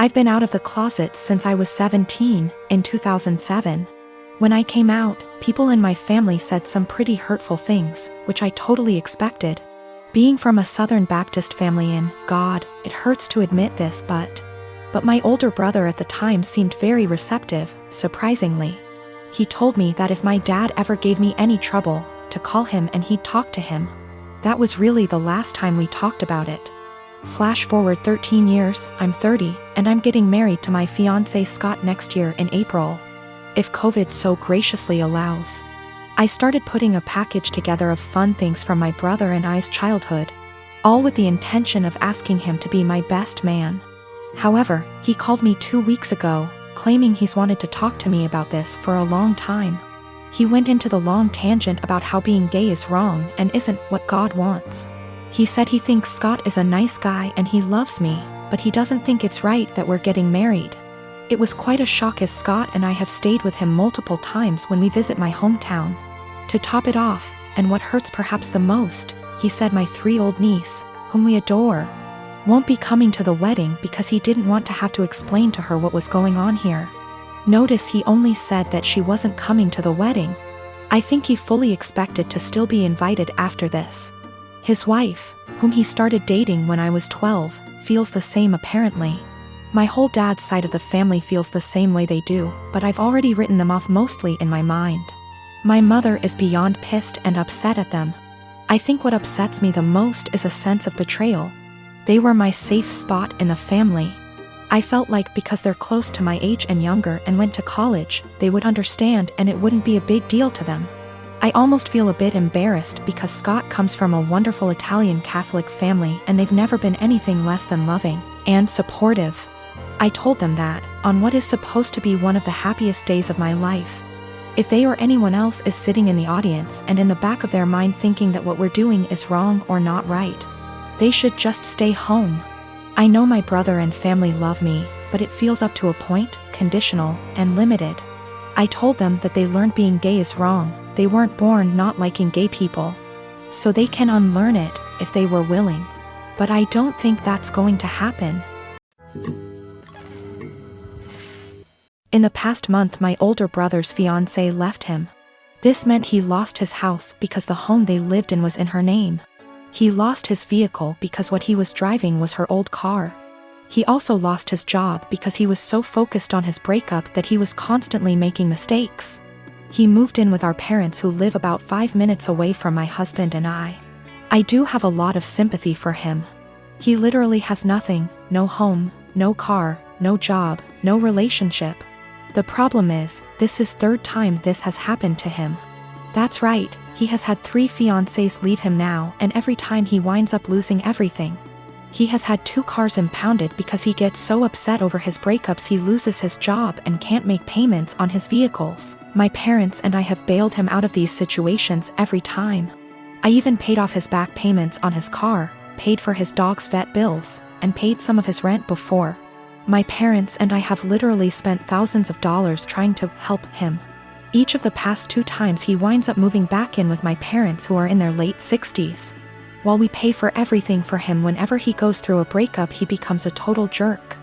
I've been out of the closet since I was 17, in 2007. When I came out, people in my family said some pretty hurtful things, which I totally expected. Being from a Southern Baptist family it hurts to admit this, but my older brother at the time seemed very receptive, surprisingly. He told me that if my dad ever gave me any trouble, to call him and he'd talk to him. That was really the last time we talked about it. Flash forward 13 years, I'm 30, and I'm getting married to my fiancé Scott next year in April, if COVID so graciously allows. I started putting a package together of fun things from my brother and I's childhood, all with the intention of asking him to be my best man. However, he called me 2 weeks ago, claiming he's wanted to talk to me about this for a long time. He went into the long tangent about how being gay is wrong and isn't what God wants. He said he thinks Scott is a nice guy and he loves me, but he doesn't think it's right that we're getting married. It was quite a shock, as Scott and I have stayed with him multiple times when we visit my hometown. To top it off, and what hurts perhaps the most, he said my 3-year-old niece, whom we adore, won't be coming to the wedding because he didn't want to have to explain to her what was going on here. Notice he only said that she wasn't coming to the wedding. I think he fully expected to still be invited after this. His wife, whom he started dating when I was 12, feels the same apparently. My whole dad's side of the family feels the same way they do, but I've already written them off mostly in my mind. My mother is beyond pissed and upset at them. I think what upsets me the most is a sense of betrayal. They were my safe spot in the family. I felt like because they're close to my age and younger and went to college, they would understand and it wouldn't be a big deal to them. I almost feel a bit embarrassed because Scott comes from a wonderful Italian Catholic family and they've never been anything less than loving and supportive. I told them that, on what is supposed to be one of the happiest days of my life, if they or anyone else is sitting in the audience and in the back of their mind thinking that what we're doing is wrong or not right, they should just stay home. I know my brother and family love me, but it feels up to a point, conditional, and limited. I told them that they learned being gay is wrong. They weren't born not liking gay people. So they can unlearn it, if they were willing. But I don't think that's going to happen. In the past month, my older brother's fiancée left him. This meant he lost his house because the home they lived in was in her name. He lost his vehicle because what he was driving was her old car. He also lost his job because he was so focused on his breakup that he was constantly making mistakes. He moved in with our parents, who live about 5 minutes away from my husband and I. I do have a lot of sympathy for him. He literally has nothing, no home, no car, no job, no relationship. The problem is, this is 3rd time this has happened to him. That's right, he has had 3 fiancées leave him now, and every time he winds up losing everything. He has had 2 cars impounded because he gets so upset over his breakups he loses his job and can't make payments on his vehicles. My parents and I have bailed him out of these situations every time. I even paid off his back payments on his car, paid for his dog's vet bills, and paid some of his rent before. My parents and I have literally spent thousands of dollars trying to help him. Each of the past 2 times he winds up moving back in with my parents, who are in their late 60s. While we pay for everything for him, whenever he goes through a breakup he becomes a total jerk.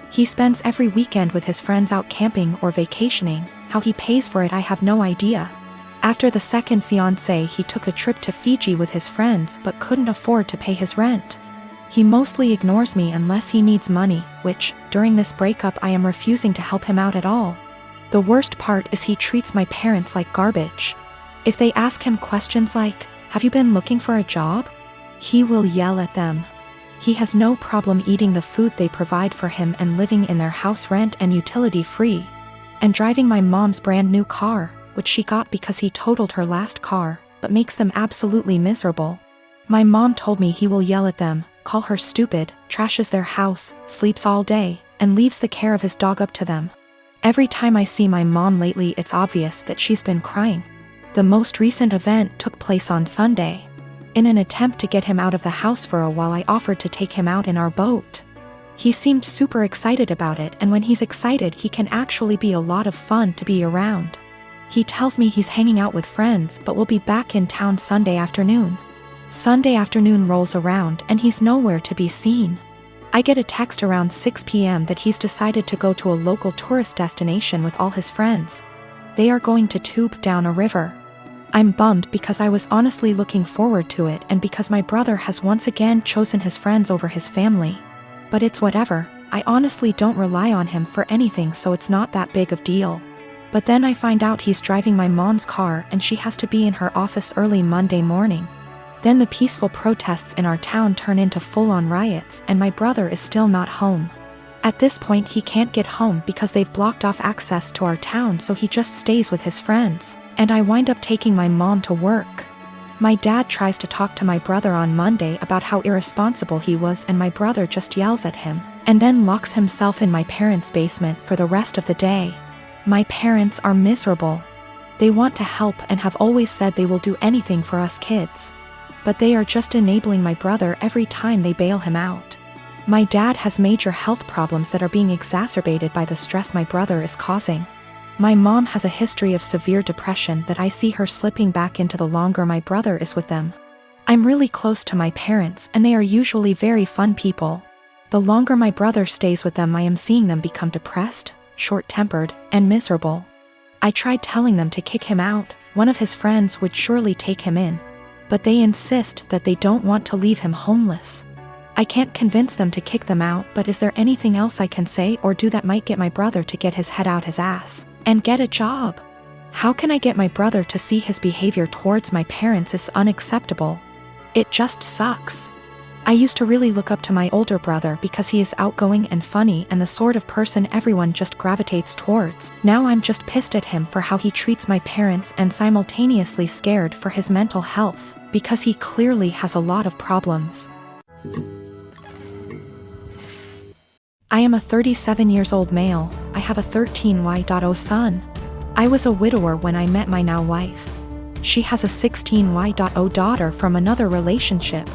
He spends every weekend with his friends out camping or vacationing. How he pays for it I have no idea. After the 2nd fiancé he took a trip to Fiji with his friends but couldn't afford to pay his rent. He mostly ignores me unless he needs money, which, during this breakup, I am refusing to help him out at all. The worst part is he treats my parents like garbage. If they ask him questions like, "Have you been looking for a job?" he will yell at them. He has no problem eating the food they provide for him and living in their house rent and utility free. And driving my mom's brand new car, which she got because he totaled her last car, but makes them absolutely miserable. My mom told me he will yell at them, call her stupid, trashes their house, sleeps all day, and leaves the care of his dog up to them. Every time I see my mom lately it's obvious that she's been crying. The most recent event took place on Sunday. In an attempt to get him out of the house for a while, I offered to take him out in our boat. He seemed super excited about it, and when he's excited he can actually be a lot of fun to be around. He tells me he's hanging out with friends but will be back in town Sunday afternoon. Sunday afternoon rolls around and he's nowhere to be seen. I get a text around 6 p.m. that he's decided to go to a local tourist destination with all his friends. They are going to tube down a river. I'm bummed because I was honestly looking forward to it and because my brother has once again chosen his friends over his family. But it's whatever, I honestly don't rely on him for anything, so it's not that big of deal. But then I find out he's driving my mom's car and she has to be in her office early Monday morning. Then the peaceful protests in our town turn into full-on riots and my brother is still not home. At this point he can't get home because they've blocked off access to our town, so he just stays with his friends, and I wind up taking my mom to work. My dad tries to talk to my brother on Monday about how irresponsible he was, and my brother just yells at him, and then locks himself in my parents' basement for the rest of the day. My parents are miserable. They want to help and have always said they will do anything for us kids. But they are just enabling my brother every time they bail him out. My dad has major health problems that are being exacerbated by the stress my brother is causing. My mom has a history of severe depression that I see her slipping back into the longer my brother is with them. I'm really close to my parents and they are usually very fun people. The longer my brother stays with them, I am seeing them become depressed, short-tempered, and miserable. I tried telling them to kick him out, one of his friends would surely take him in. But they insist that they don't want to leave him homeless. I can't convince them to kick them out, but is there anything else I can say or do that might get my brother to get his head out his ass and get a job? How can I get my brother to see his behavior towards my parents is unacceptable? It just sucks. I used to really look up to my older brother because he is outgoing and funny and the sort of person everyone just gravitates towards. Now I'm just pissed at him for how he treats my parents and simultaneously scared for his mental health, because he clearly has a lot of problems. I am a 37 years old male. I have a 13-year-old son. I was a widower when I met my now wife. She has a 16-year-old daughter from another relationship.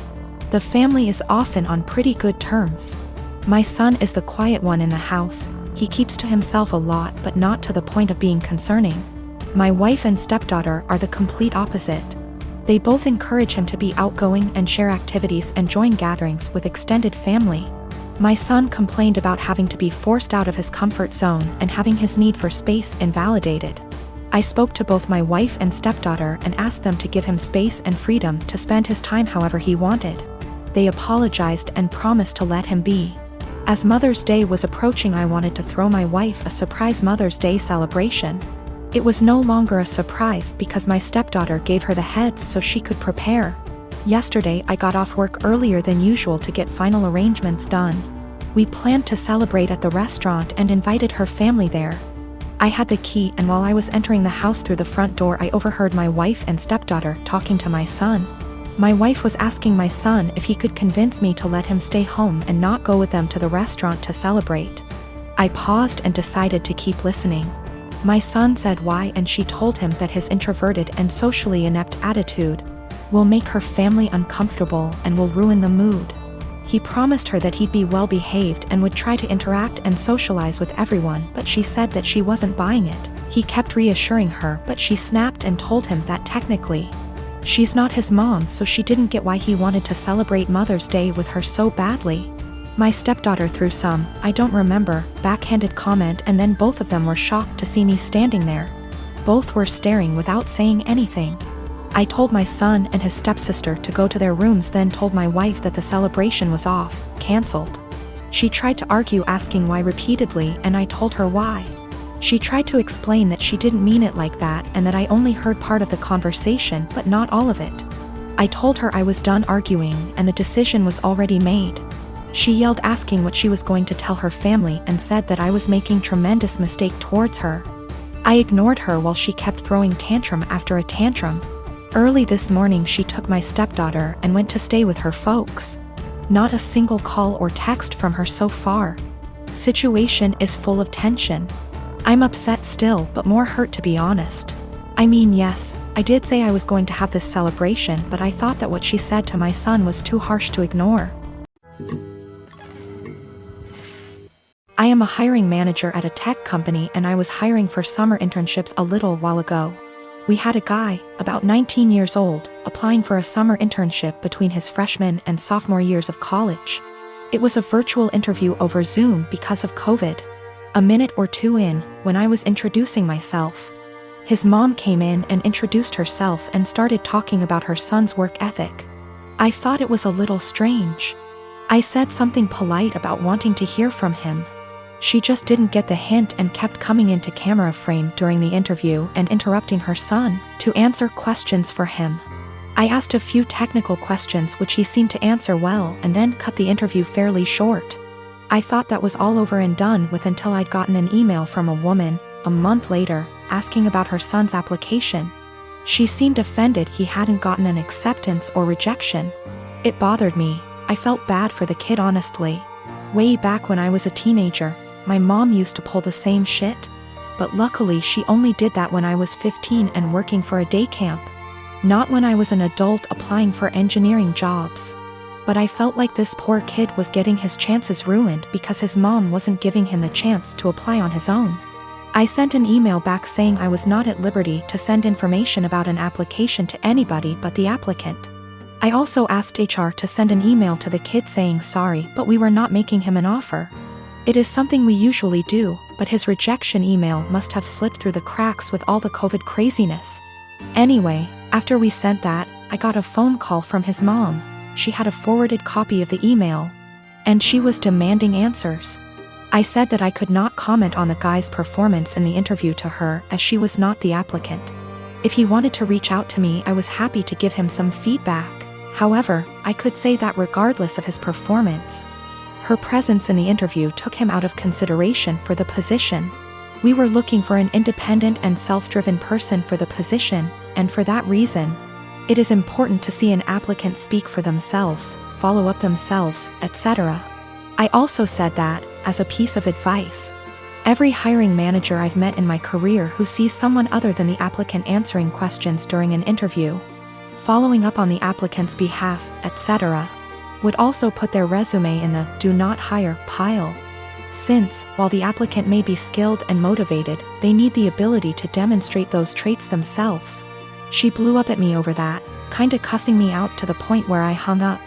The family is often on pretty good terms. My son is the quiet one in the house. He keeps to himself a lot, but not to the point of being concerning. My wife and stepdaughter are the complete opposite. They both encourage him to be outgoing and share activities and join gatherings with extended family. My son complained about having to be forced out of his comfort zone and having his need for space invalidated. I spoke to both my wife and stepdaughter and asked them to give him space and freedom to spend his time however he wanted. They apologized and promised to let him be. As Mother's Day was approaching, I wanted to throw my wife a surprise Mother's Day celebration. It was no longer a surprise because my stepdaughter gave her the heads so she could prepare. Yesterday I got off work earlier than usual to get final arrangements done. We planned to celebrate at the restaurant and invited her family there. I had the key, and while I was entering the house through the front door, I overheard my wife and stepdaughter talking to my son. My wife was asking my son if he could convince me to let him stay home and not go with them to the restaurant to celebrate. I paused and decided to keep listening. My son said why, and she told him that his introverted and socially inept attitude will make her family uncomfortable and will ruin the mood. He promised her that he'd be well behaved and would try to interact and socialize with everyone, but she said that she wasn't buying it. He kept reassuring her, but she snapped and told him that technically she's not his mom, so she didn't get why he wanted to celebrate Mother's Day with her so badly. My stepdaughter threw some, I don't remember, backhanded comment, and then both of them were shocked to see me standing there. Both were staring without saying anything. I told my son and his stepsister to go to their rooms, then told my wife that the celebration was off, cancelled. She tried to argue, asking why repeatedly, and I told her why. She tried to explain that she didn't mean it like that and that I only heard part of the conversation but not all of it. I told her I was done arguing and the decision was already made. She yelled, asking what she was going to tell her family, and said that I was making tremendous mistake towards her. I ignored her while she kept throwing tantrum after a tantrum. Early this morning she took my stepdaughter and went to stay with her folks. Not a single call or text from her so far. Situation is full of tension. I'm upset still, but more hurt, to be honest. I mean, yes, I did say I was going to have this celebration, but I thought that what she said to my son was too harsh to ignore. I am a hiring manager at a tech company and I was hiring for summer internships a little while ago. We had a guy, about 19 years old, applying for a summer internship between his freshman and sophomore years of college. It was a virtual interview over Zoom because of COVID. A minute or two in, when I was introducing myself, his mom came in and introduced herself and started talking about her son's work ethic. I thought it was a little strange. I said something polite about wanting to hear from him. She just didn't get the hint and kept coming into camera frame during the interview and interrupting her son to answer questions for him. I asked a few technical questions which he seemed to answer well and then cut the interview fairly short. I thought that was all over and done with until I'd gotten an email from a woman, a month later, asking about her son's application. She seemed offended he hadn't gotten an acceptance or rejection. It bothered me. I felt bad for the kid honestly. Way back when I was a teenager, my mom used to pull the same shit. But luckily she only did that when I was 15 and working for a day camp. Not when I was an adult applying for engineering jobs. But I felt like this poor kid was getting his chances ruined because his mom wasn't giving him the chance to apply on his own. I sent an email back saying I was not at liberty to send information about an application to anybody but the applicant. I also asked HR to send an email to the kid saying sorry, but we were not making him an offer. It is something we usually do, but his rejection email must have slipped through the cracks with all the COVID craziness. Anyway, after we sent that, I got a phone call from his mom. She had a forwarded copy of the email, and she was demanding answers. I said that I could not comment on the guy's performance in the interview to her as she was not the applicant. If he wanted to reach out to me, I was happy to give him some feedback. However, I could say that regardless of his performance, her presence in the interview took him out of consideration for the position. We were looking for an independent and self-driven person for the position, and for that reason, it is important to see an applicant speak for themselves, follow up themselves, etc. I also said that, as a piece of advice, every hiring manager I've met in my career who sees someone other than the applicant answering questions during an interview, following up on the applicant's behalf, etc., would also put their resume in the "do not hire" pile. Since, while the applicant may be skilled and motivated, they need the ability to demonstrate those traits themselves. She blew up at me over that, kinda cussing me out to the point where I hung up.